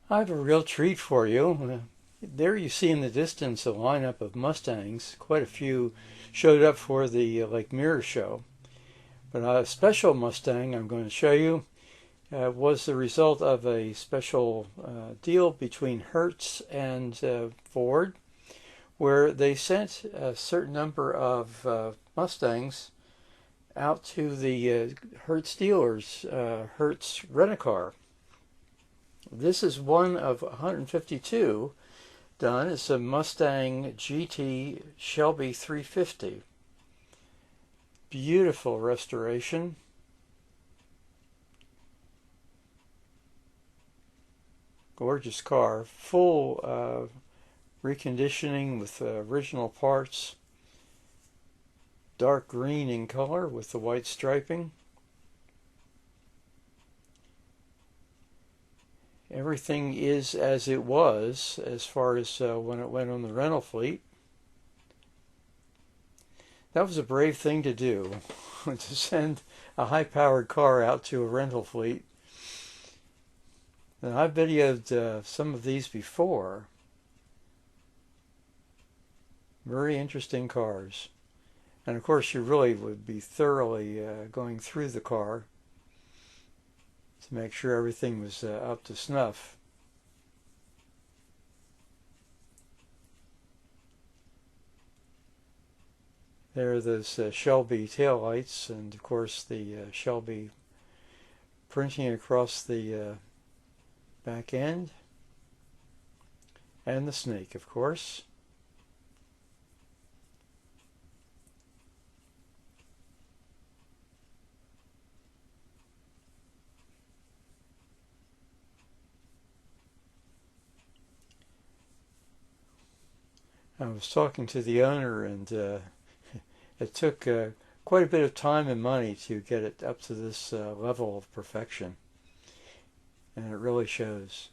I have a real treat for you. There you see in the distance a lineup of Mustangs. Quite a few showed up for the LMirror show. But a special Mustang I'm going to show you was the result of a special deal between Hertz and Ford, where they sent a certain number of Mustangs out to the Hertz dealers, Hertz Rent-A-Car. This is one of 152 done. It's a Mustang GT Shelby 350. Beautiful restoration. Gorgeous car. Full reconditioning with original parts. Dark green in color with the white striping. Everything is as it was as far as when it went on the rental fleet. That was a brave thing to do, to send a high-powered car out to a rental fleet. And I've videoed some of these before. Very interesting cars. And of course you really would be thoroughly going through the car to make sure everything was up to snuff. There are those Shelby taillights, and of course the Shelby printing across the back end, and the snake, of course. I was talking to the owner, and it took quite a bit of time and money to get it up to this level of perfection, and it really shows.